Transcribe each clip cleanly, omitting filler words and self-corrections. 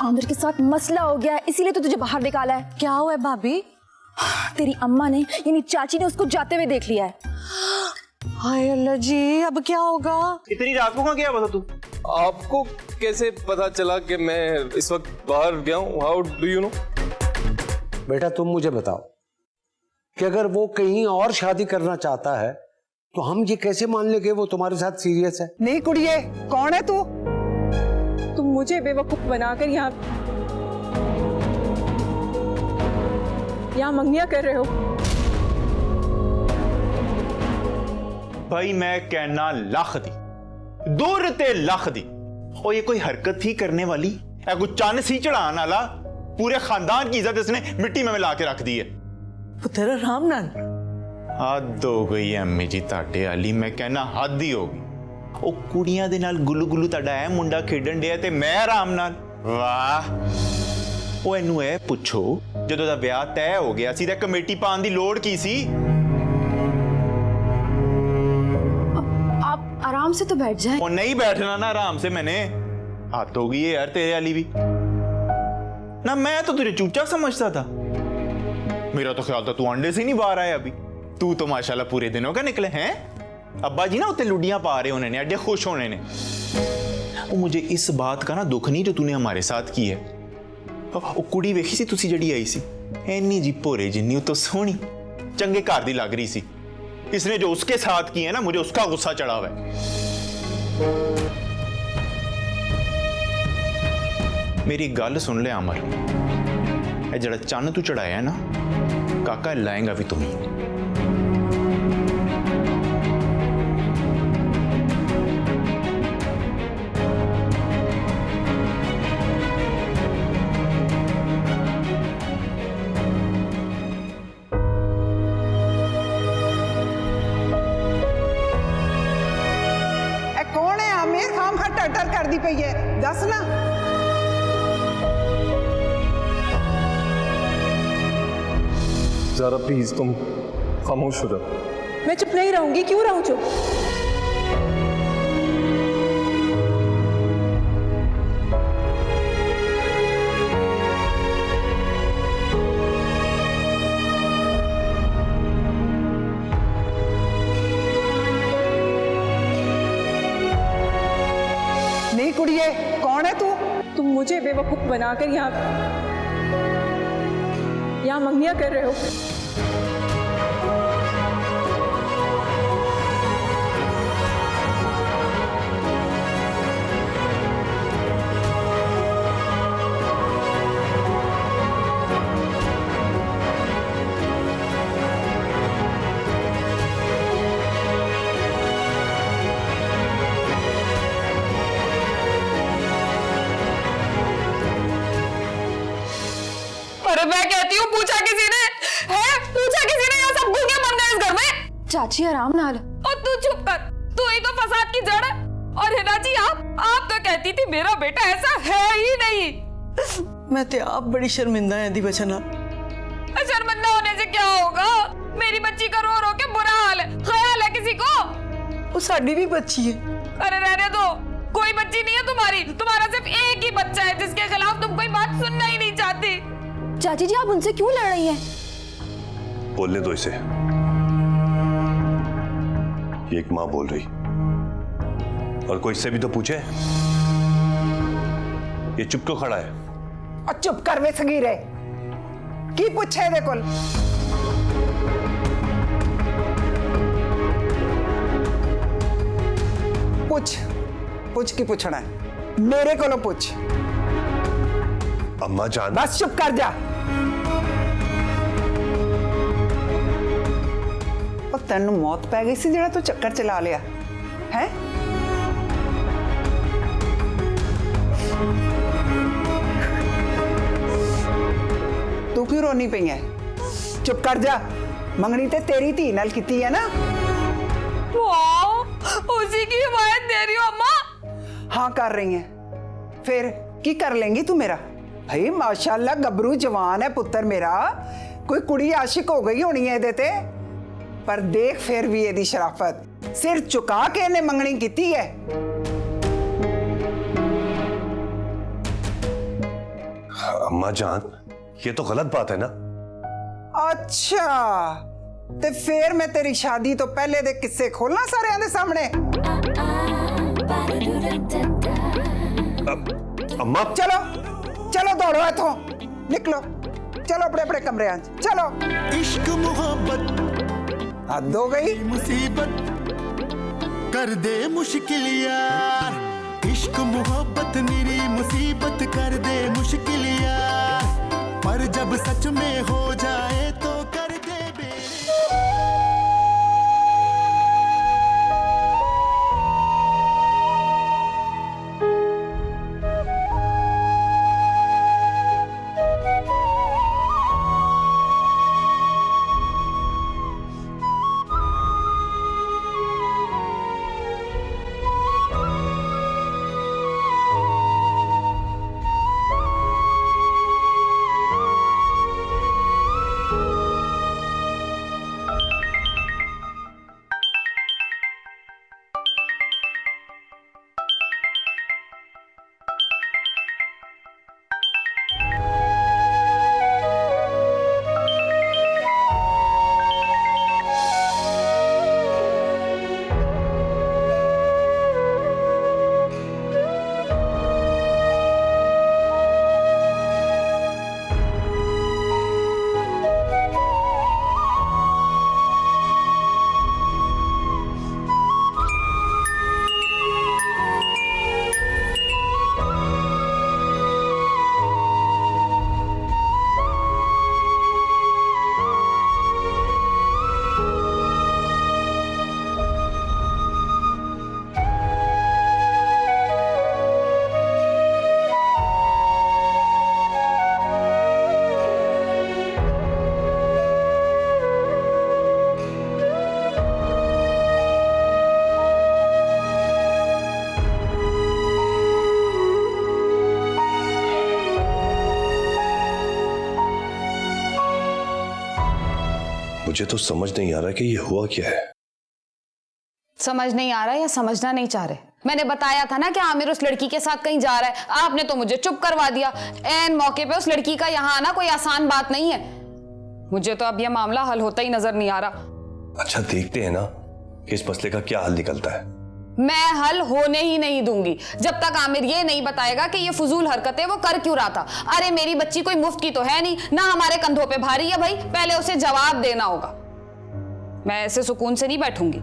आमिर के साथ मसला हो गया है, इसीलिए तो तुझे बाहर निकाला है। क्या हुआ है भाभी? तेरी अम्मा ने यानी चाची ने उसको जाते हुए देख लिया है। हाय अल्लाह जी, अब क्या होगा? इतनी रात को कहाँ गया बता तू? आपको कैसे पता चला कि मैं इस वक्त बाहर गया हूँ? How do you know? बेटा तुम मुझे बताओ कि अगर वो कहीं और शादी करना चाहता है तो हम ये कैसे मान लेंगे वो तुम्हारे साथ सीरियस है? नहीं कुड़िए, कौन है तू? तुम मुझे बेवकूफ बनाकर यहाँ मंगनियां कर रहे हो। भाई मैं कहना लाख दी, 2 रुपए लाख दी। और ये कोई हरकत थी करने वाली? या कोई चन्न सी चढ़ाने वाला? पूरे खानदान की इज्जत इसने मिट्टी में मिला के रख दी है। पुत्र आराम नाल। हद हो गई है अम्मी जी ताटे वाली, मैं कहना हद ही हो गई। ओ कुड़ियां दे नाल गुल्लू गुल्लू ताड़ा है मुंडा खेडन दिया ते मैं आराम नाल। वाह, ओ इनू है पुछो जदों दा ब्याह तय हो गया सी ते कमेटी पान दी लोड़ की सी? आप आराम से तो बैठ जाए। ओ नहीं बैठना ना आराम से, मैंने हद हो गई है यार तेरे वाली भी ना। मैं तो तुझे चूचा समझता था, मेरा तो ख्याल था तू अंडे से नहीं बाहर आया अभी। तू तो माशाल्लाह पूरे दिनों का निकले हैं। अब्बा जी ना उत्ते लुडियां पा रहे होने ने, अड्डे खुश होने ने। वो मुझे इस बात का ना दुख नहीं जो तूने हमारे साथ की है। वो कुड़ी वेखी सी तुसी जड़ी आई सी, इन्नी जी भोरे जिन्नी तो सोहनी चंगे घर दी लग रही सी। इसने जो उसके साथ की है ना, मुझे उसका गुस्सा चढ़ा हुआ है। मेरी गल सुन ले अमर, ये जड़ा चन्न तू चढ़ाया है ना काका, लाएगा भी तुम ही। कौन है आमिर? खाम खा टर कर दी पई है, दस ना। ज़रा प्लीज तुम खामोश हो जाओ। मैं चुप नहीं रहूंगी। क्यों रहूं चुप? नहीं कुड़िए, कौन है तू? तुम मुझे बेवकूफ बनाकर यहाँ मंगनियां कर रहे हो। अरे मैं कहती हूँ पूछा किसी ने है? पूछा किसी ने? यहाँ सब भूखे मर गए इस घर में। चाची आराम नाल। और तू चुप कर, तू ही तो फसाद की जड़ है। और हिना जी आप तो कहती थी मेरा बेटा ऐसा है ही नहीं। मैं ते आप बड़ी शर्मिंदा है दी बचना। शर्मिंदा होने से क्या होगा? मेरी बच्ची का रो रो के बुरा हाल है, ख्याल है किसी को? वो साडी भी बच्ची है। अरे रहने दो, कोई बच्ची नहीं है तुम्हारी। तुम्हारा सिर्फ एक ही बच्चा है जिसके खिलाफ तुम कोई बात सुनना ही नहीं चाहती। चाची जी आप उनसे क्यों लड़ रही हैं? बोलने दो इसे, ये एक मां बोल रही, और कोई इससे भी तो पूछे। ये चुप क्यों खड़ा है? और चुप कर वे सगीरे, की पूछे दे कोल? पूछ की पूछना है? मेरे कोलों पूछ। अम्मा जान, बस चुप कर जा। तेन मौत पै गई सी जेड़ा तू चक्कर चला लिया है? तू क्यों रोनी पई है? चुप कर जा। मंगनी ते तेरी धी नाल कीती है ना? उसी की हिमायत दे रही हो अम्मा? हाँ कर रही है। फिर की कर लेंगी तू मेरा? भाई माशाल्लाह गबरू जवान है पुत्र मेरा, कोई कुड़ी आशिक हो गई होनी है इहदे ते। पर देख फिर भी एदी शराफत, सिर चुका के इन्हें मंगनी कीती है। अम्मा जान, ये तो गलत बात है ना। अच्छा ते फिर मैं तेरी शादी तो पहले दे किस्से खोलना सारे दे सामने। अम्मा चलो चलो दौड़ो इथों, निकलो, चलो अपने अपने कमरे चलो। इश्क मोहब्बत हद हो गई। मुसीबत कर दे मुश्किल यार, इश्क मोहब्बत मेरी मुसीबत कर दे मुश्किल यार, पर जब सच में हो जाए तो कर दे मुझे तो समझ नहीं आ रहा कि ये हुआ क्या है। समझ नहीं आ रहा या समझना नहीं चाह रहे? मैंने बताया था ना कि आमिर उस लड़की के साथ कहीं जा रहा है, आपने तो मुझे चुप करवा दिया। ऐन मौके पे उस लड़की का यहाँ आना कोई आसान बात नहीं है। मुझे तो अब यह मामला हल होता ही नजर नहीं आ रहा। अच्छा देखते हैं ना कि इस मसले का क्या हल निकलता है। मैं हल होने ही नहीं दूंगी जब तक आमिर ये नहीं बताएगा कि ये फजूल हरकतें वो कर क्यों रहा था। अरे मेरी बच्ची कोई मुफ्त की तो है नहीं, ना हमारे कंधों पे भारी है भाई, पहले उसे जवाब देना होगा। मैं ऐसे सुकून से नहीं बैठूंगी।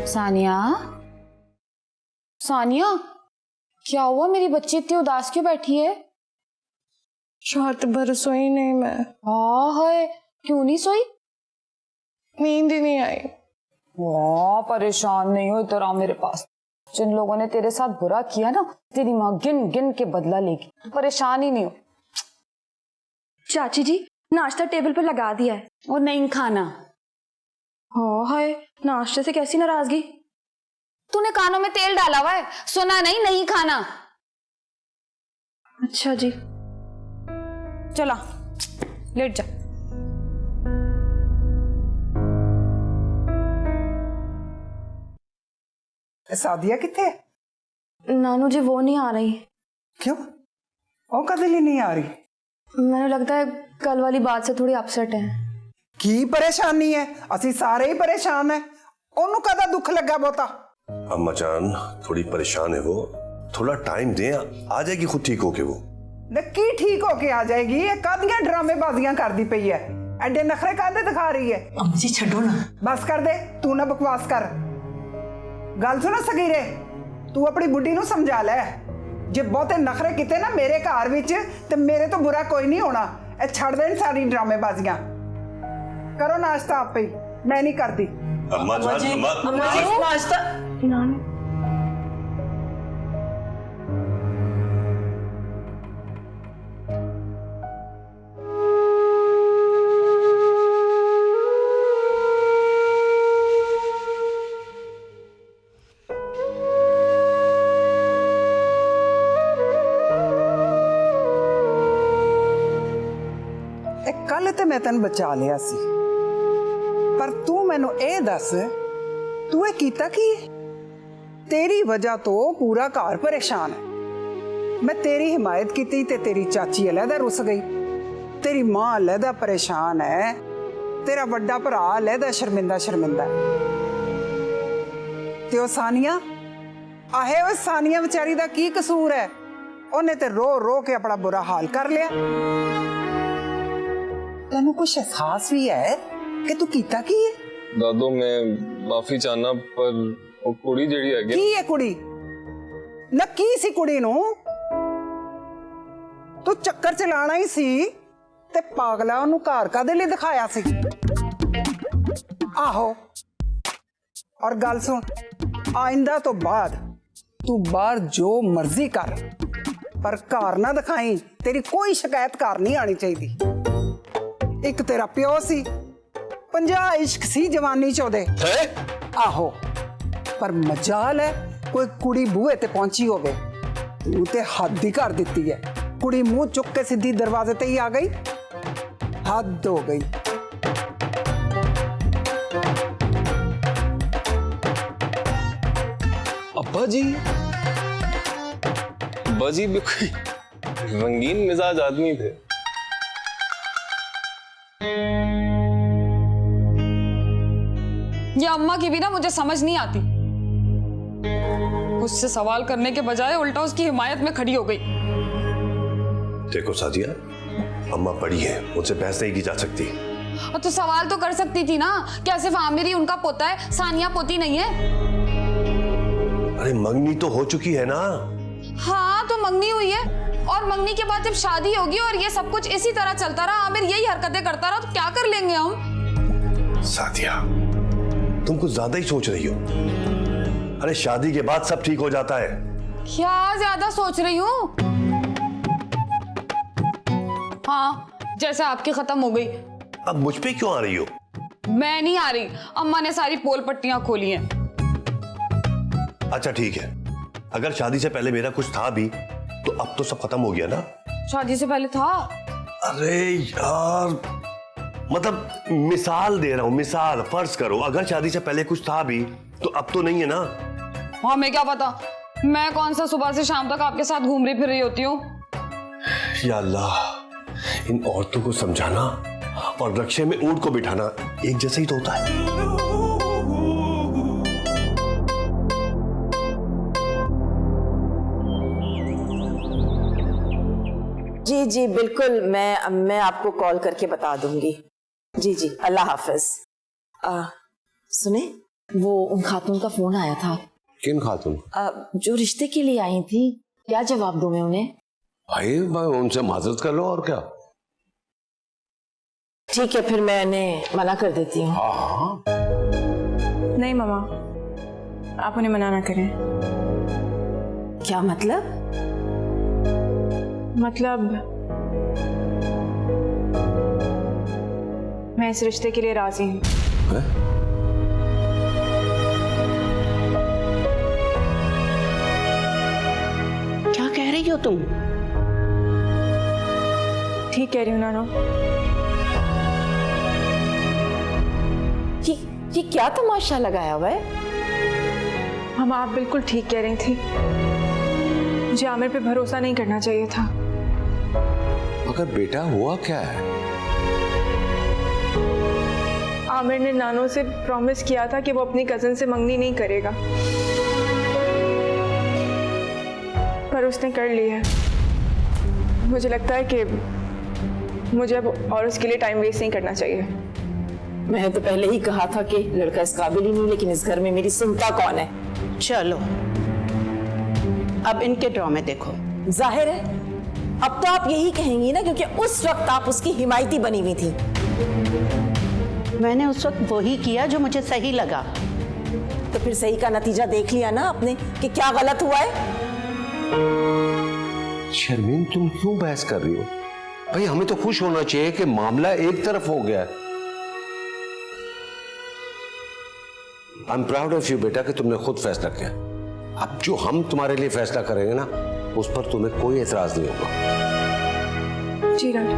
सानिया, सानिया, क्या हुआ? मेरी बच्ची इतनी उदास क्यों बैठी है? रात भर सोई नहीं मैं। हाय, क्यों नहीं सोई? नींद ही नहीं आई। वाह, परेशान नहीं हो, इधर आओ मेरे पास। जिन लोगों ने तेरे साथ बुरा किया ना, तेरी माँ गिन गिन के बदला लेगी। परेशान ही नहीं हो। चाची जी, नाश्ता टेबल पर लगा दिया है। और नहीं खाना। हाँ हाय, नाश्ते से कैसी नाराजगी? तूने कानों में तेल डाला हुआ है, सुना नहीं? नहीं खाना। अच्छा जी। चला, लेट जा। सादिया किथे? नानू जी वो नहीं आ रही। क्यों? वो कदे लिए नहीं आ रही? मैंने लगता है कल वाली बात से थोड़ी अपसेट है। की परेशानी है? असी सारे ही परेशान है। ओनू कदा दुख लगा बहुता? अम्मा जान थोड़ी परेशान है वो, थोड़ा टाइम दें, आ जाएगी खुद ठीक होके वो। की ठीक होके आ जाएगी? ये कादियां ड्रामेबाजियां कर दी पई है, एडे नखरे कादे दिखा रही है। अम्मा जी छड्डो ना, बस कर दे, तू ना बकवास कर। गल सुना सगीरे, तू अपनी बुढ़ी नू समझा ले, जे बहुते नखरे किते ना मेरे घर विच ते मेरे तो बुरा कोई नहीं होना। ए छड़ देन सारी ड्रामेबाजियां। करो नाश्ता आप ही, मैं नहीं करती। अम्मा जान, अम्मा जी नाश्ता। नानू कल ते मैं तेन बचा लिया सी, पर तू मैनू ए दस तू ये कीता की है? तेरी वजह तो पूरा घर परेशान है। मैं तेरी हिमायत की ते तेरी चाची अलहदा रुस गई, तेरी मां अलहदा परेशान है, तेरा बड़ा भरा अलहदा शर्मिंदा शर्मिंदा है। ते ओ सानिया आहे, ओ सानिया बेचारी दा की कसूर है? उन्हें ते रो रो के अपना बुरा हाल कर लिया। तेनू कुछ एहसास भी है कि तू कीता की है? दादो मैं माफी चाहना, पर वो कुड़ी जेड़ी है की है कुड़ी? न की सी कुड़ी नू? तू चक्कर चलाना ही सी ते पागला ओनू घर कादे लिए दिखाया सी? आहो, और गल सुन, आइंदा तो बाद तू बाहर जो मर्जी कर, पर घर ना दिखाई। तेरी कोई शिकायत घर नहीं आनी चाहिए। एक तेरा प्यो सी, 50 इश्क सी जवानी चौदे, आहो, पर मजाल है कोई कुड़ी बूहे ते पहुंची होवे। तू ते हद ही कर दिती है। कुड़ी मुंह चुक के सीधी दरवाजे ते ही आ गई, हद हो गई। अब्बा जी, अब्बा जी भी कोई रंगीन मिजाज आदमी थे। ये अम्मा की भी ना मुझे समझ नहीं आती। उससे सवाल करने के बजाय उल्टा उसकी हिमायत में खड़ी हो गई। देखो सादिया, अम्मा बड़ी है, मुझसे बहस नहीं की जा सकती। और तो सवाल तो कर सकती थी ना, क्या सिर्फ आमिर ही उनका पोता है, सानिया पोती नहीं है? अरे मंगनी तो हो चुकी है ना। हाँ तो मंगनी हुई है, और मंगनी के बाद जब शादी होगी और ये सब कुछ इसी तरह चलता रहा, आमिर यही हरकतें करता रहा, तो क्या कर लेंगे हम? सादिया, तुम कुछ ज्यादा ही सोच रही हो। अरे शादी के बाद सब ठीक हो जाता है। क्या ज्यादा सोच रही हूँ? हाँ, जैसे आपकी खत्म हो गई। अब मुझ पे क्यों आ रही हो? मैं नहीं आ रही, अम्मा ने सारी पोल पट्टियां खोली हैं। अच्छा ठीक है, अगर शादी से पहले मेरा कुछ था भी तो अब तो सब खत्म हो गया ना। शादी से पहले था? अरे यार, मतलब मिसाल दे रहा हूं, मिसाल। फर्ज करो अगर शादी से पहले कुछ था भी तो अब तो नहीं है ना। हमें क्या पता, मैं कौन सा सुबह से शाम तक आपके साथ घूम रही फिर रही होती हूँ। या अल्लाह, इन औरतों को समझाना और रक्षे में ऊंट को बिठाना एक जैसा ही तो होता है। जी जी बिल्कुल, मैं आपको कॉल करके बता दूंगी। जी जी, अल्लाह हाफिज। सुने, वो उन खातून का फोन आया था। किन खातून? जो रिश्ते के लिए आई थी। क्या जवाब दूं मैं उन्हें? भाई उनसे माजरत कर लो और क्या। ठीक है, फिर मैं उन्हें मना कर देती हूँ। हाँ। नहीं मामा, आप उन्हें मना ना करें। क्या मतलब? मतलब मैं इस रिश्ते के लिए राजी हूँ। क्या कह रही हो तुम? ठीक कह रही हूँ नानो। ये क्या तमाशा लगाया हुआ है? हम आप बिल्कुल ठीक कह रही थी, मुझे आमिर पे भरोसा नहीं करना चाहिए था। मगर बेटा हुआ क्या है? आमिर ने नानो से प्रॉमिस किया था कि वो अपनी कजन से मंगनी नहीं करेगा, पर उसने कर ली है। मुझे लगता है कि मुझे अब और उसके लिए टाइम वेस्ट नहीं करना चाहिए। मैंने तो पहले ही कहा था कि लड़का इस काबिल ही नहीं, लेकिन इस घर में मेरी सुनता कौन है? चलो अब इनके ड्रामे देखो। जाहिर है अब तो आप यही कहेंगी ना, क्योंकि उस वक्त आप उसकी हिमायती बनी हुई थी। मैंने उस वक्त वही किया जो मुझे सही लगा। तो फिर सही का नतीजा देख लिया ना आपने कि क्या गलत हुआ है। शर्मीन, तुम क्यों बहस कर रही हो? भाई हमें तो खुश होना चाहिए कि मामला एक तरफ हो गया है। I am proud of you बेटा कि तुमने खुद फैसला किया। अब जो हम तुम्हारे लिए फैसला करेंगे ना, उस पर तुम्हें कोई एतराज नहीं होगा। जी डैड।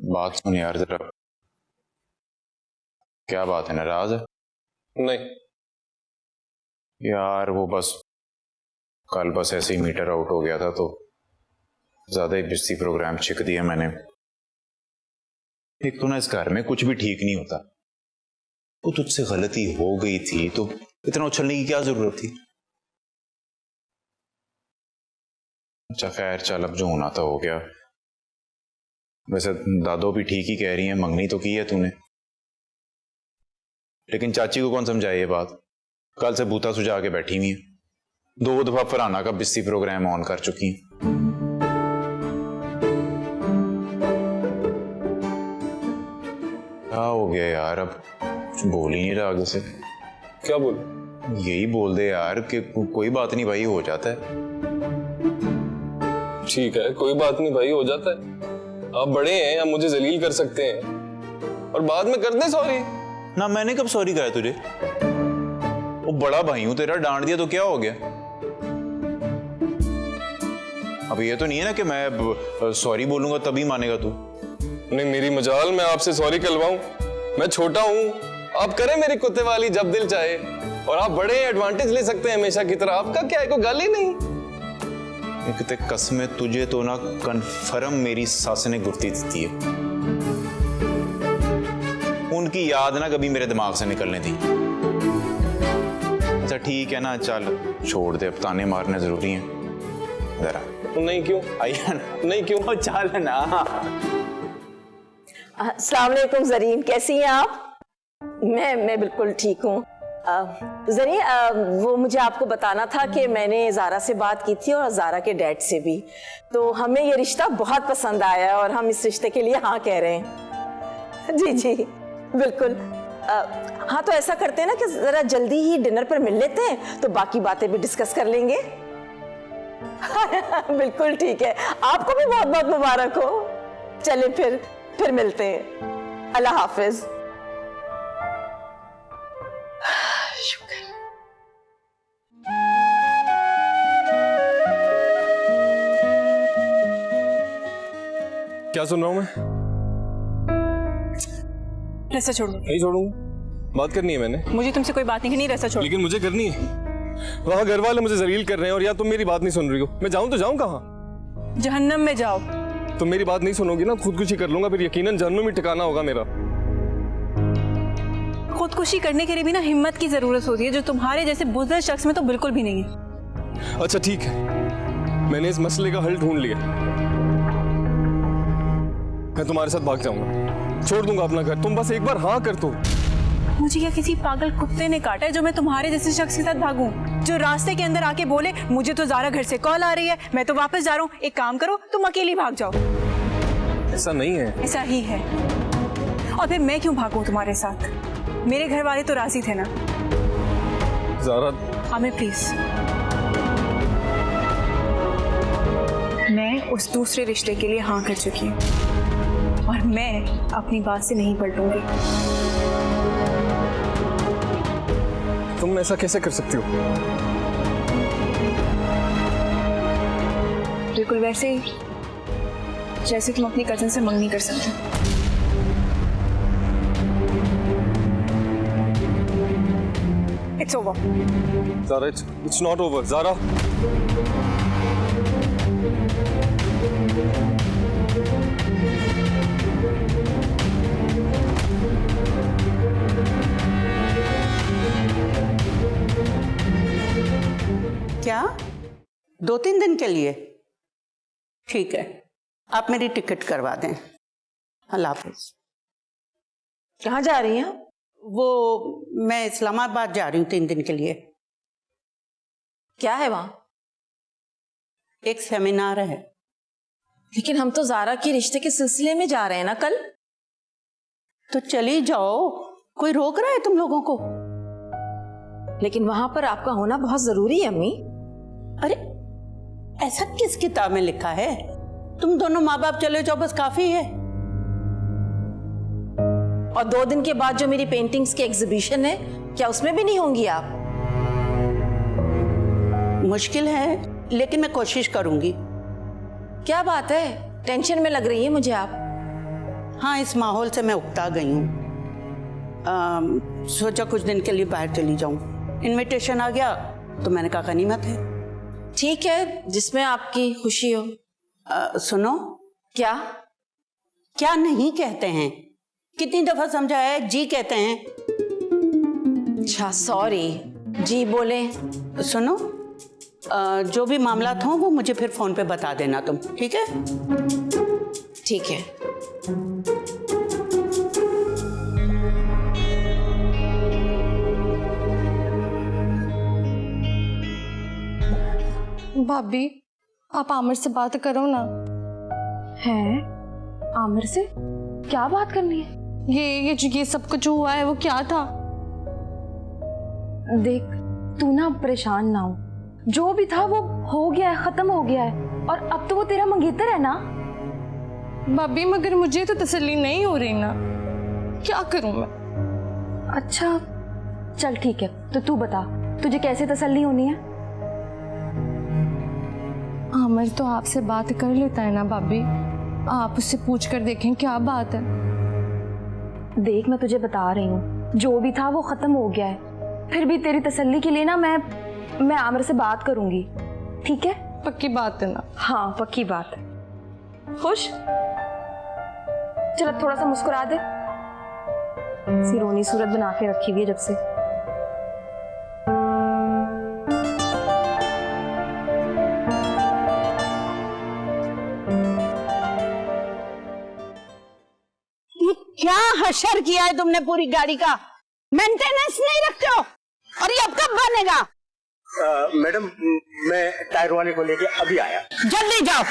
बात सुन यार जरा। क्या बात है, नाराज है? नहीं यार वो बस कल बस ऐसे ही मीटर आउट हो गया था तो ज्यादा ही बिस्ती प्रोग्राम छिक दिया मैंने। एक तो ना इस घर में कुछ भी ठीक नहीं होता। वो तुझसे गलती हो गई थी तो इतना उछलने की क्या जरूरत थी? अच्छा खैर चल, अब जो होना था हो गया। वैसे दादो भी ठीक ही कह रही है, मंगनी तो की है तूने, लेकिन चाची को कौन समझाए ये बात? कल से बूता सुझा के बैठी हुई है, 2 दफा फरहाना का बिस्ती प्रोग्राम ऑन कर चुकी है। क्या हो गया यार, अब कुछ बोल ही नहीं रहा आगे से। क्या बोल? यही बोल दे यार कि कोई बात नहीं भाई, हो जाता है। ठीक है कोई बात नहीं भाई, हो जाता है। आप बड़े हैं, आप मुझे जलील कर सकते हैं और बाद में कर दे सॉरी। ना मैंने कब सॉरी कहा तुझे? वो बड़ा भाई हूं तेरा, डांट दिया तो क्या हो गया? अब ये तो नहीं है ना कि मैं सॉरी बोलूंगा तभी मानेगा तू। नहीं मेरी मजाल, मैं आपसे सॉरी करवाऊं? मैं छोटा हूं, आप करें मेरी कुत्ते वाली जब दिल चाहे, और आप बड़े एडवांटेज ले सकते हैं हमेशा की तरह। आपका क्या है, कोई गाली नहीं। एक ते कसम तुझे तो ना कन्फर्म मेरी सास ने गुर्ती दी है। उनकी याद ना कभी मेरे दिमाग से निकलने दी। अच्छा ठीक है ना, चल छोड़ दे, अब ताने मारने जरूरी हैं जरा। नहीं क्यों? आइया ना, नहीं क्यों? चल ना। अस्सलाम वालेकुम ज़रीन, कैसी हैं आप? मैं बिल्कुल ठीक हूँ। ज़रीन, वो मुझे आपको बताना था कि मैंने ज़ारा से बात की थी और ज़ारा के डैड से भी, तो हमें ये रिश्ता बहुत पसंद आया है और हम इस रिश्ते के लिए हाँ कह रहे हैं। जी जी बिल्कुल। हाँ तो ऐसा करते हैं ना कि ज़रा जल्दी ही डिनर पर मिल लेते हैं, तो बाकी बातें भी डिस्कस कर लेंगे। बिल्कुल ठीक है, आपको भी बहुत बहुत मुबारक हो। चले फिर मिलते हैं। अल्लाह हाफिज। शुक्र। क्या सुन रहा हूं मैं? रास्ता छोड़ो। नहीं छोड़ूंगा, बात करनी है मैंने। मुझे तुमसे कोई बात नहीं करनी, रास्ता छोड़ो। लेकिन मुझे करनी है। वहां घर वाले मुझे जलील कर रहे हैं और या तुम मेरी बात नहीं सुन रही हो। मैं जाऊं तो जाऊं कहां? जहन्नम में जाओ। तुम मेरी बात नहीं सुनोगी ना, खुदकुशी कर लूंगा, फिर यकीनन जहन्नुम में ठिकाना होगा मेरा। खुदकुशी करने के लिए भी ना हिम्मत की जरूरत होती है, जो तुम्हारे जैसे बुज़दिल शख्स में तो बिल्कुल भी नहीं है। अच्छा ठीक है, मैंने इस मसले का हल ढूंढ लिया। मैं तुम्हारे साथ भाग जाऊंगा, छोड़ दूंगा अपना घर। तुम बस एक बार हाँ कर दो। मुझे क्या किसी पागल कुत्ते ने काटा है जो मैं तुम्हारे जैसे शख्स के साथ भागूं, जो रास्ते के अंदर आके बोले मुझे तो ज़ारा घर से कॉल आ रही है, मैं तो वापस जा रहा हूँ, एक काम करो तुम अकेली भाग जाओ। ऐसा नहीं है। ऐसा ही है। और फिर मैं क्यों भागूं तुम्हारे साथ? मेरे घर वाले तो राजी थे ना। ज़ारा हमें प्लीज, मैं उस दूसरे रिश्ते के लिए हाँ कर चुकी हूँ और मैं अपनी बात से नहीं पलटूंगी। तुम ऐसा कैसे कर सकती हो? बिल्कुल वैसे ही जैसे तुम अपनी कजन से मंगनी कर सकते हो। It's over. Zara, it's not over. Zara. क्या 2-3 दिन के लिए? ठीक है, आप मेरी टिकट करवा दें। अल्लाह हाफिज। कहाँ जा रही हैं? वो मैं इस्लामाबाद जा रही हूँ 3 दिन के लिए। क्या है वहां? एक सेमिनार है। लेकिन हम तो ज़ारा के रिश्ते के सिलसिले में जा रहे हैं ना कल। तो चली जाओ, कोई रोक रहा है तुम लोगों को? लेकिन वहां पर आपका होना बहुत जरूरी है अम्मी। अरे ऐसा किस किताब में लिखा है? तुम दोनों माँ बाप चले जाओ, बस काफी है। और 2 दिन के बाद जो मेरी पेंटिंग्स की एग्जीबिशन है, क्या उसमें भी नहीं होंगी आप? मुश्किल है, लेकिन मैं कोशिश करूंगी। क्या बात है, टेंशन में लग रही है मुझे आप। हाँ, इस माहौल से मैं उकता गई हूँ। सोचा कुछ दिन के लिए बाहर चली जाऊं। इनविटेशन आ गया तो मैंने कहा गनीमत है। ठीक है, जिसमें आपकी खुशी हो। सुनो। क्या? क्या नहीं कहते हैं? कितनी दफा समझाया है, जी कहते हैं। अच्छा सॉरी, जी बोले। सुनो, जो भी मामला हो वो मुझे फिर फोन पे बता देना तुम, ठीक है? ठीक है। भाभी आप आमिर से बात करो ना। हैं? आमिर से क्या बात करनी है? ये सब कुछ हुआ है वो क्या था? देख तू ना परेशान ना हो, जो भी था वो हो गया है, खत्म हो गया है, और अब तो वो तेरा मंगेतर है ना। भाभी मगर मुझे तो तसल्ली नहीं हो रही ना, क्या करूं मैं? अच्छा चल ठीक है, तो तू बता तुझे कैसे तसल्ली होनी है? आमिर तो आपसे बात कर लेता है ना भाभी, आप उससे पूछ कर देखें क्या बात है। देख मैं तुझे बता रही हूँ, जो भी था वो खत्म हो गया है, फिर भी तेरी तसल्ली के लिए ना मैं आमिर से बात करूंगी, ठीक है? पक्की बात है ना? हाँ पक्की बात है। खुश? चल अब थोड़ा सा मुस्कुरा दे, सिरोनी सूरत बना के रखी हुई है जब से। क्या हशर किया है तुमने पूरी गाड़ी का? मेंटेनेंस नहीं रखते हो, और ये अब कब बनेगा? मैडम मैं टायर वाले को लेके अभी आया। जल्दी जाओ।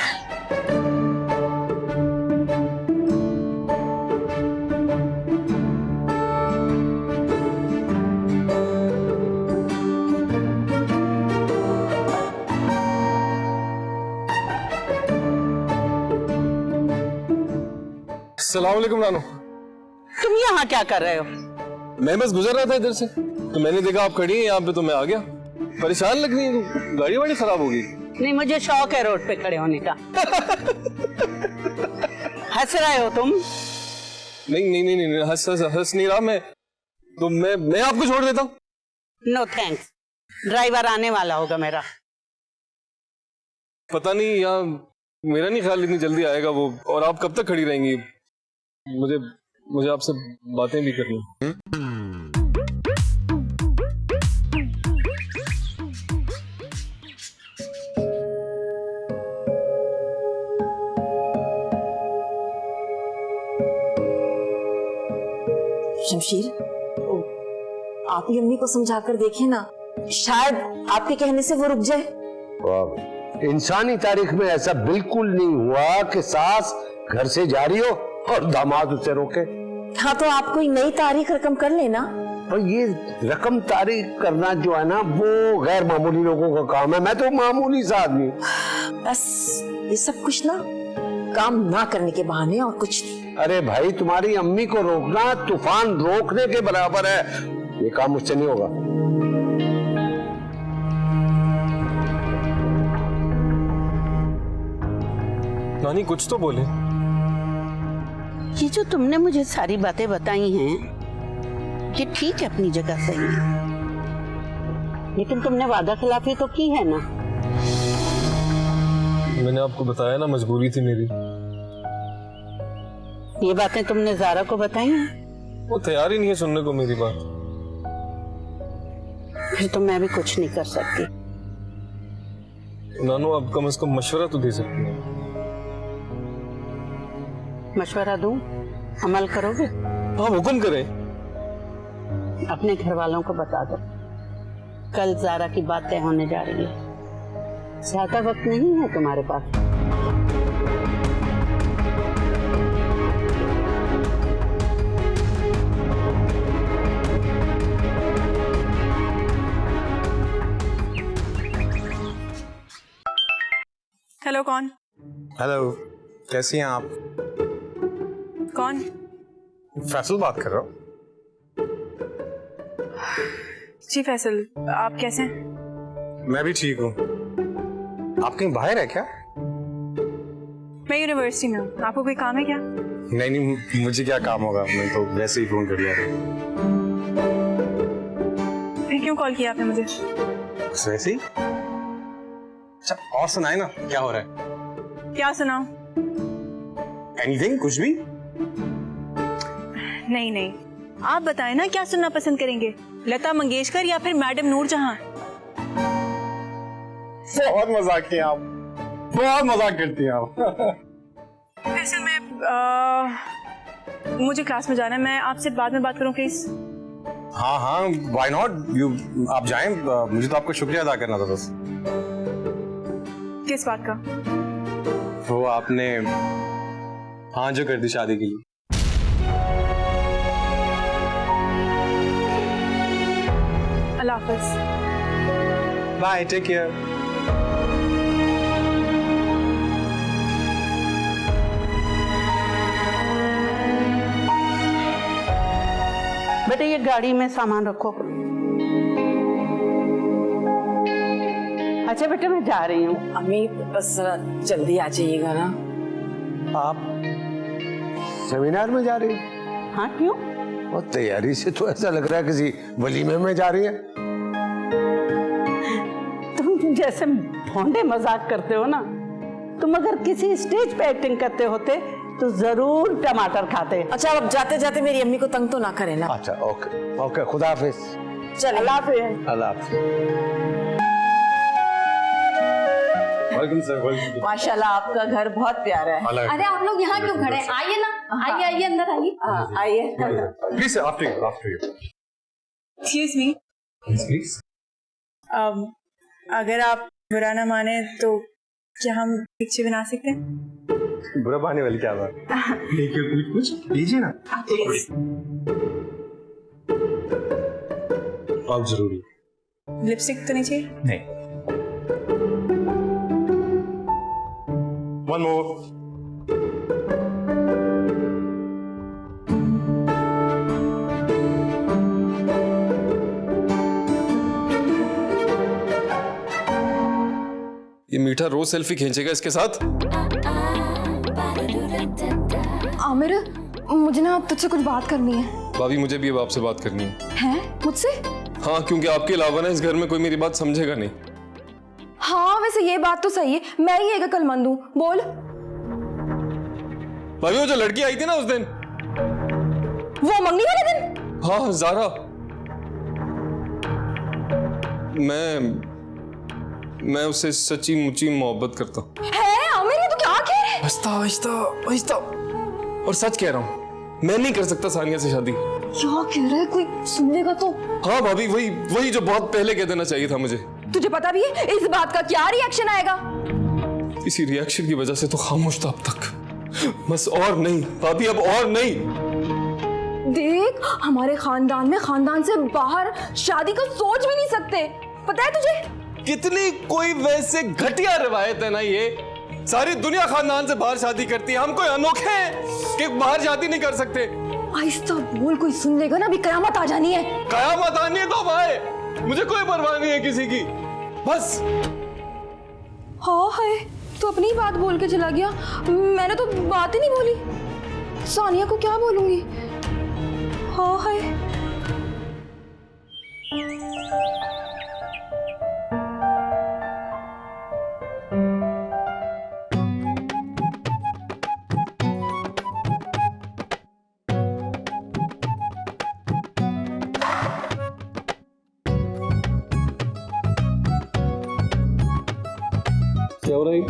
अस्सलाम वालेकुम नानू। तुम यहाँ क्या कर रहे हो? मैं बस गुजर रहा था इधर से, तो मैंने देखा आप खड़ी हैं यहाँ पे, तो मैं आ गया। परेशान लग रही है, गाड़ी वाड़ी खराब होगी। नहीं, मुझे शौक है रोड पे खड़े होने का। हंस रहे हो तुम? नहीं नहीं नहीं नहीं, हंस नहीं रहा मैं, तो मैं आपको छोड़ देता हूँ। नो थैंक्स, ड्राइवर आने वाला होगा मेरा। पता नहीं, यहाँ मेरा नहीं ख्याल इतनी जल्दी आएगा वो, और आप कब तक खड़ी रहेंगी? मुझे आपसे बातें भी करनी। शमशीर, आप ही अम्मी को समझा कर देखें ना, शायद आपके कहने से वो रुक जाए। इंसानी तारीख में ऐसा बिल्कुल नहीं हुआ कि सास घर से जा रही हो और दामाद उसे रोके। हाँ तो आप कोई नई तारीख रकम कर लेना। और ये रकम तारीख करना जो है ना, वो गैर मामूली लोगों का काम है, मैं तो मामूली सा आदमी। बस ये सब कुछ ना काम ना करने के बहाने और कुछ नहीं। अरे भाई, तुम्हारी अम्मी को रोकना तूफान रोकने के बराबर है, ये काम मुझसे नहीं होगा। नानी कुछ तो बोले। ये जो तुमने मुझे सारी बातें बताई हैं, ये ठीक है, अपनी जगह सही है, लेकिन तुमने वादा खिलाफी तो की है ना। मैंने आपको बताया ना, मजबूरी थी मेरी। ये बातें तुमने ज़ारा को बताई हैं? वो तैयार ही नहीं है सुनने को मेरी बात। फिर तो मैं भी कुछ नहीं कर सकती। नानू आप कम से कम मशवरा तो दे सकती हैं। मशवरा दूं? अमल करोगे? हाँ हुक्म करें। अपने घर वालों को बता दो, कल ज़ारा की बात तय होने जा रही है। ज्यादा वक्त नहीं है तुम्हारे पास। हेलो, कौन? हेलो, कैसी हैं आप? कौन? फैसल बात कर रहा हूँ। जी फैसल, आप कैसे हैं? मैं भी ठीक हूँ। आप कहीं बाहर है क्या? मैं यूनिवर्सिटी में हूँ, आपको कोई काम है क्या? नहीं नहीं, मुझे क्या काम होगा, मैं तो वैसे ही फोन कर लिया था। फिर क्यों कॉल किया आपने मुझे? वैसे ही। अच्छा और सुनाए ना, क्या हो रहा है? क्या सुनाऊं? एनीथिंग, कुछ भी। नहीं नहीं, आप बताएं ना क्या सुनना पसंद करेंगे, लता मंगेशकर या फिर मैडम नूरजहां? बहुत मजाक किया आप, बहुत मजाक करती हैं आप। वैसे मैं मुझे क्लास में जाना है, मैं आपसे बाद में बात करूं प्लीज? हाँ हाँ, व्हाई नॉट, आप जाएं, मुझे तो आपका शुक्रिया अदा करना था बस। किस बात का? वो आपने हाँ जो कर दी शादी के लिए। अल्लाह हाफिज। Bye, take care. बेटे ये गाड़ी में सामान रखो। अच्छा बेटे मैं जा रही हूँ। अम्मी बस जरा जल्दी आ जाइएगा ना। आप सेमिनार में जा रही हैं? हाँ क्यों? और तैयारी से तो ऐसा लग रहा है किसी वलीमे में जा रही है। तुम जैसे भोंडे मजाक करते हो ना, तुम अगर किसी स्टेज पे एक्टिंग करते होते तो जरूर टमाटर खाते। अच्छा अब जाते जाते मेरी अम्मी को तंग तो ना करे ना। अच्छा ओके ओके, खुदा हाफिज। चलिए, अल्लाह हाफिज। अल्लाह हाफिज। Welcome sir, welcome. माशाल्लाह आपका घर बहुत प्यारा है। अरे आप लोग यहाँ क्यों खड़े हैं? आइए ना, आइए आइए अंदर आइए। हाँ, आइए। Please sir, after you, after you. Excuse me, please. अगर आप बुरा ना माने तो क्या हम पिक्चर बना सकते हैं? बुरा पाने वाली क्या बात? देखिए कुछ लीजिए ना। आप जरूरी। लिपस्टिक तो नहीं चाहिए? नहीं। One more. ये मीठा रोज सेल्फी खींचेगा इसके साथ। आमिर, मुझे ना तुझसे कुछ बात करनी है। भाभी मुझे भी अब आपसे बात करनी है। हैं? मुझसे? हाँ, क्योंकि आपके अलावा ना इस घर में कोई मेरी बात समझेगा नहीं। हाँ वैसे ये बात तो सही है, मैं ही एक अक्लमंद हूँ। बोल। भाभी वो जो लड़की आई थी ना उस दिन, वो मंगनी वाले दिन? हाँ ज़ारा, मैं उससे सच्ची मुच्ची मोहब्बत करता हूँ। है आमिर, ये तो क्या कह रहे हैं? आहिस्ता आहिस्ता आहिस्ता, और सच कह रहा हूँ, मैं नहीं कर सकता सानिया से शादी। क्या कह रहा है? कोई सुनेगा तो? हाँ भाभी, वही जो बहुत पहले कह देना चाहिए था मुझे। तुझे पता भी है इस बात का क्या रिएक्शन आएगा? इसी रिएक्शन की वजह से तो खामोश था अब तक, बस और नहीं भाभी, अब और नहीं। देख, हमारे खानदान में खानदान से बाहर शादी का सोच भी नहीं सकते, पता है तुझे? कितनी कोई वैसे घटिया रिवायत है ना ये, सारी दुनिया खानदान से बाहर शादी करती है, हम कोई अनोखे हैं कि बाहर शादी नहीं कर सकते। आहिस्ता बोल, कोई सुन लेगा ना, अभी कयामत आ जानी है। कयामत आनी है तो भाई, मुझे कोई परवाह नहीं है किसी की, बस। हाँ है, तो अपनी बात बोल के चला गया, मैंने तो बात ही नहीं बोली। सानिया को क्या बोलूंगी? हाँ है। क्या हो रहा है?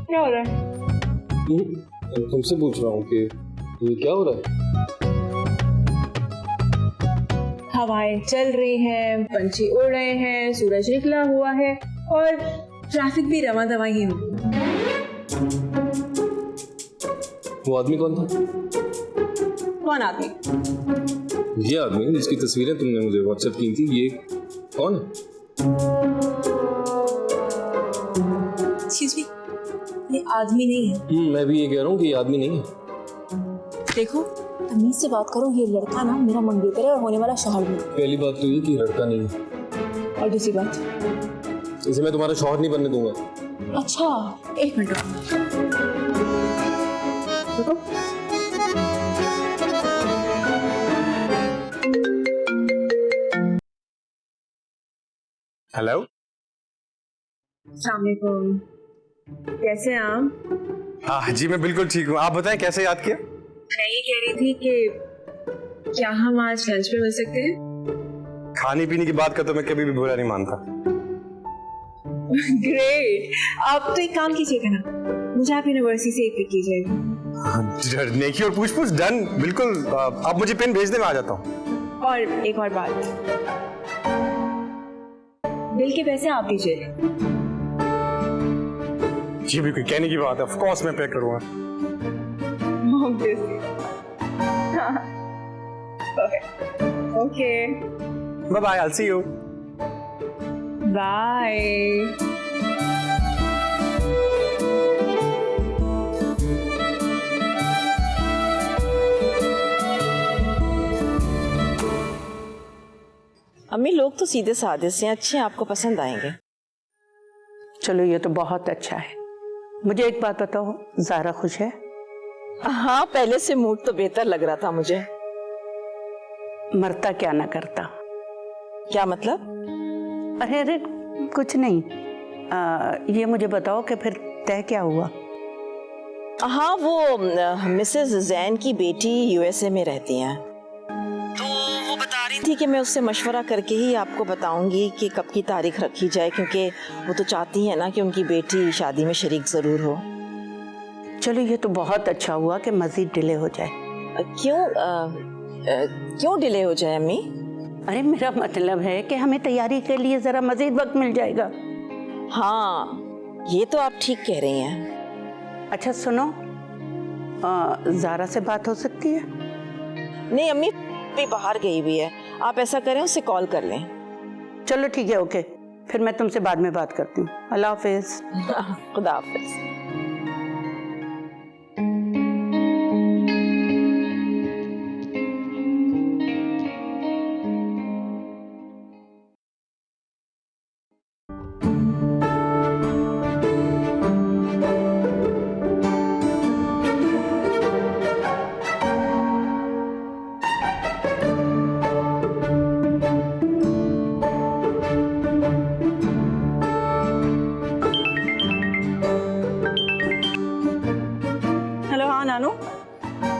क्या हो रहा है? तुमसे पूछ रहा हूँ कि ये क्या हो रहा है? हवाएं चल रही हैं, पंछी उड़ रहे हैं, सूरज निकला हुआ है और ट्रैफिक भी रवा दवा ही हो। वो आदमी कौन था? कौन आदमी? ये आदमी जिसकी तस्वीरें तुमने मुझे व्हाट्सएप की थी, ये कौन है? Excuse me, ये आदमी नहीं है। मैं भी ये कह रहा हूँ कि ये आदमी नहीं है। देखो तमीज से बात करो, ये लड़का ना मेरा मंगेतर है और होने वाला शौहर भी। पहली बात तो ये कि लड़का नहीं है, और दूसरी बात, इसे मैं तुम्हारा शौहर नहीं बनने दूंगा। अच्छा, एक मिनट रुको। हेलो, अस्सलाम वालेकुम, कैसे हैं आप? हाँ जी मैं बिल्कुल ठीक हूँ। आप बताएं कैसे याद किया? मैं ये कह रही थी कि क्या हम आज लंच पे मिल सकते हैं? खाने पीने की बात का तो मैं कभी भी बुरा नहीं मानता। ग्रेट, आप तो एक काम कीजिएगा ना, मुझे आप यूनिवर्सिटी से पिक कीजिएगा। नेकी और पूछ पूछ डन, बिल्कुल। आप मुझे पेन भेज दे, मैं आ जाता हूँ। और एक और बात, बिल के पैसे आप दीजिए। जी बिल्कुल, कहने की बात है, ऑफ कोर्स मैं पे करूँगा। Okay, bye bye, I will see you. Bye. अम्मी लोग तो सीधे साधे से अच्छे हैं, आपको पसंद आएंगे। चलो ये तो बहुत अच्छा है। मुझे एक बात बताओ, ज़ारा खुश है? हाँ, पहले से मूड तो बेहतर लग रहा था मुझे। मरता क्या ना करता। क्या मतलब? अरे अरे कुछ नहीं। ये मुझे बताओ कि फिर तय क्या हुआ? हाँ, वो मिसेस जैन की बेटी यूएसए में रहती हैं, तो वो बता रही थी कि मैं उससे मशवरा करके ही आपको बताऊंगी कि कब की तारीख रखी जाए, क्योंकि वो तो चाहती है ना कि उनकी बेटी शादी में शरीक जरूर हो। चलो ये तो बहुत अच्छा हुआ कि मजीद डिले हो जाए। क्यों डिले हो जाए अम्मी? अरे मेरा मतलब है कि हमें तैयारी के लिए जरा मजीद वक्त मिल जाएगा। हाँ, ये तो आप ठीक कह रही हैं। अच्छा सुनो, ज़ारा से बात हो सकती है? नहीं अम्मी, भी बाहर गई हुई है, आप ऐसा करें उससे कॉल कर लें। चलो ठीक है, ओके, फिर मैं तुमसे बाद में बात करती हूँ। अल्लाह हाफिज। खुदा हाफिज।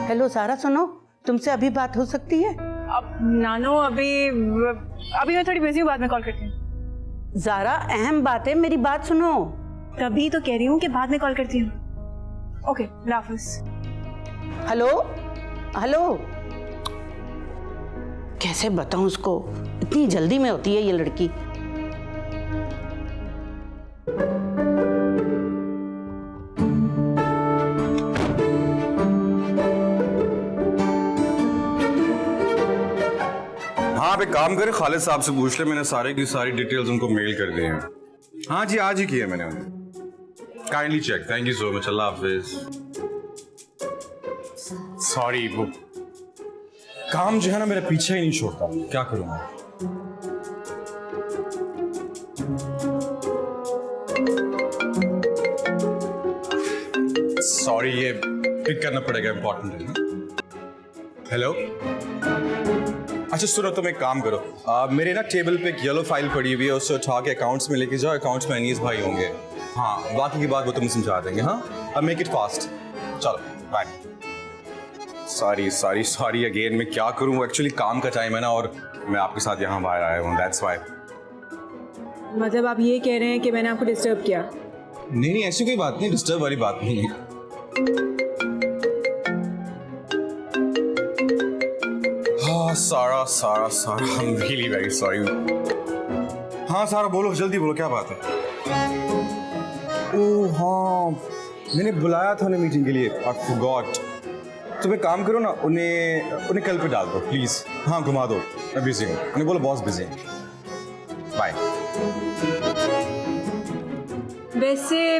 हेलो ज़ारा, सुनो, तुमसे अभी बात हो सकती है? अब नानो अभी मैं थोड़ी बिजी हूँ, बाद में कॉल करती हूँ। ज़ारा अहम बात है, मेरी बात सुनो। तभी तो कह रही हूँ कि बाद में कॉल करती हूँ। ओके, अल्लाह हाफिज। हेलो हेलो, कैसे बताऊं उसको, इतनी जल्दी में होती है ये लड़की। आप एक काम करें, खालिद साहब से पूछ ले, मैंने सारे की सारी डिटेल्स उनको मेल कर दी हैं। हाँ जी, आज ही किया मैंने उन्हें। Kindly check, thank you so much, अल्लाह हाफिज। सॉरी, वो काम जो है ना मेरा पीछे ही नहीं छोड़ता, क्या करूँगा। सॉरी, ये पिक करना पड़ेगा, इंपॉर्टेंट है ना। हेलो, अच्छा सुनो, तुम एक काम करो, मेरे ना टेबल पे एक येलो फाइल पड़ी हुई है, उससे उठा के अकाउंट्स में लेके जाओ, अकाउंट्स में अनीस भाई होंगे। हाँ, बाकी की बात वो तुम्हें समझा देंगे। हाँ, अब मेक इट फास्ट। चलो bye. Sorry sorry sorry again, मैं क्या करूँ, एक्चुअली काम का टाइम है ना, और मैं आपके साथ यहाँ बाहर आया हूँ, दैट्स व्हाई। मतलब आप ये कह रहे हैं कि मैंने आपको डिस्टर्ब किया? नहीं नहीं, ऐसी कोई बात नहीं, डिस्टर्ब वाली बात नहीं है। सारा सारा सारा, I am really very sorry. हाँ सारा, बोलो जल्दी बोलो, क्या बात है? ओह हाँ, मैंने बुलाया था उन्हें मीटिंग के लिए, आई फॉरगॉट। तुम एक काम करो ना, उन्हें कल पे डाल दो प्लीज। हाँ घुमा दो, मैं बिजी हूँ, उन्हें बोलो बॉस बिजी है। बाय। वैसे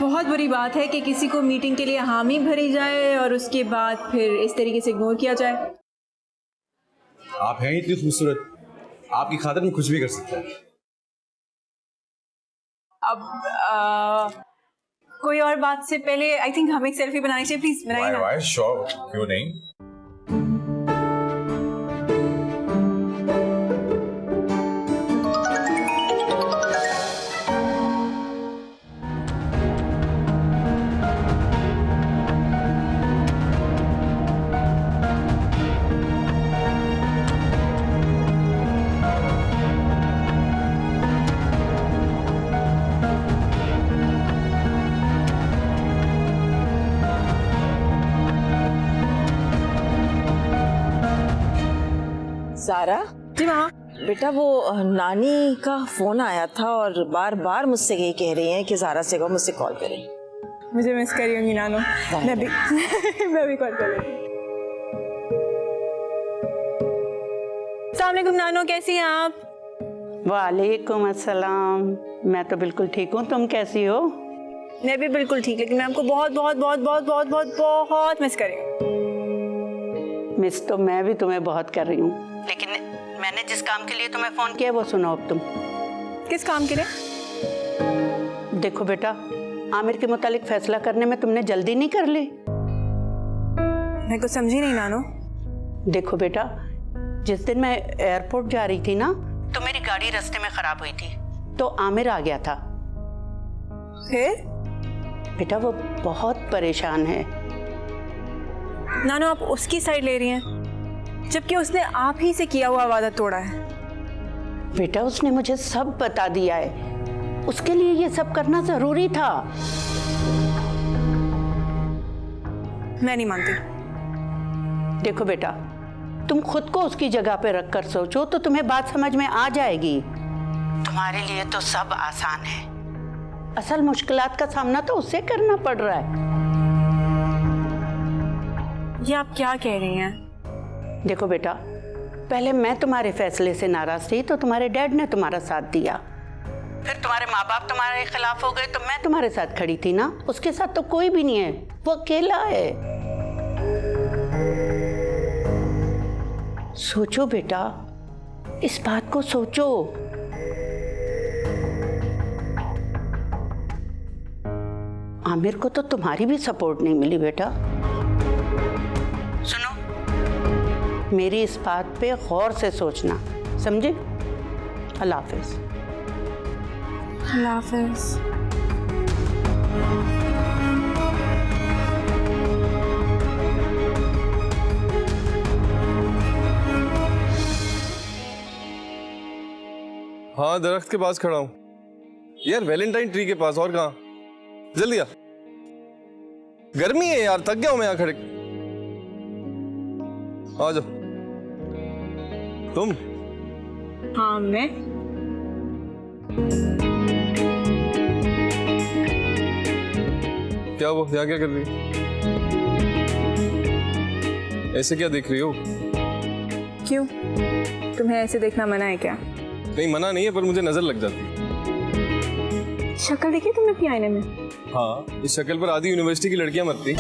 बहुत बुरी बात है कि किसी को मीटिंग के लिए हामी भरी जाए और उसके बाद फिर इस तरीके से इग्नोर किया जाए। आप हैं इतनी खूबसूरत, आपकी खातिर में कुछ भी कर सकता है। अब कोई और बात से पहले आई थिंक हमें एक सेल्फी बनानी चाहिए, प्लीज बनाइए ना। वाई श्योर, क्यों नहीं। ज़ारा जी माँ। बेटा, वो नानी का फोन आया था और बार बार मुझसे यही कह रही हैं कि ज़ारा से कहो मुझसे कॉल करें। मुझे मिस करी होंगी नानो। मैं भी मैं भी कॉल कर लेती हूँ। अस्सलाम वालेकुम नानो, कैसी हैं आप? वालेकुम अस्सलाम। मैं तो बिल्कुल ठीक हूँ, तुम कैसी हो? मैं भी बिल्कुल ठीक, लेकिन मैं आपको बहुत बहुत बहुत बहुत बहुत बहुत बहुत मिस कर रही हूँ। मिस तो मैं भी तुम्हें बहुत कर रही हूँ, लेकिन मैंने जिस काम के लिए तुम्हें फोन किया वो सुनो अब तुम। किस काम के लिए? देखो बेटा, आमिर के मुतालिक फैसला करने में तुमने जल्दी नहीं कर ली। मैं कुछ समझी नहीं नानो। देखो बेटा, जिस दिन मैं एयरपोर्ट जा रही थी ना, तो मेरी गाड़ी रास्ते में खराब हुई थी, तो आमिर आ गया था। फिर? बेटा वो बहुत परेशान है। नानो, आप उसकी साइड ले रही हैं जबकि उसने आप ही से किया हुआ वादा तोड़ा है। बेटा उसने मुझे सब बता दिया है, उसके लिए ये सब करना जरूरी था। मैं नहीं मानती। देखो बेटा, तुम खुद को उसकी जगह पे रख कर सोचो तो तुम्हें बात समझ में आ जाएगी। तुम्हारे लिए तो सब आसान है, असल मुश्किलात का सामना तो उससे करना पड़ रहा है। ये आप क्या कह रही हैं? देखो बेटा, पहले मैं तुम्हारे फैसले से नाराज थी तो तुम्हारे डैड ने तुम्हारा साथ दिया, फिर तुम्हारे माँ बाप तुम्हारे खिलाफ हो गए तो मैं तुम्हारे साथ खड़ी थी ना। उसके साथ तो कोई भी नहीं है, वो अकेला है। सोचो बेटा, इस बात को सोचो। आमिर को तो तुम्हारी भी सपोर्ट नहीं मिली बेटा। सुनो, मेरी इस बात पे गौर से सोचना, समझे? अल्लाह हाफिज। अल्लाह हाफिज। हाँ, दरख्त के पास खड़ा हूँ यार, वैलेंटाइन ट्री के पास। और कहाँ? जल्दी आ, गर्मी है यार, थक गया हूँ मैं यहाँ खड़े। आ जाओ। तुम? हाँ मैं। क्या वो यहाँ क्या कर रही है? ऐसे क्या देख रही हो? क्यों, तुम्हें ऐसे देखना मना है क्या? नहीं मना नहीं है, पर मुझे नजर लग जाती है। शक्ल देखी तुमने अपनी आईने में? हाँ, इस शक्ल पर आधी यूनिवर्सिटी की लड़कियां मरती।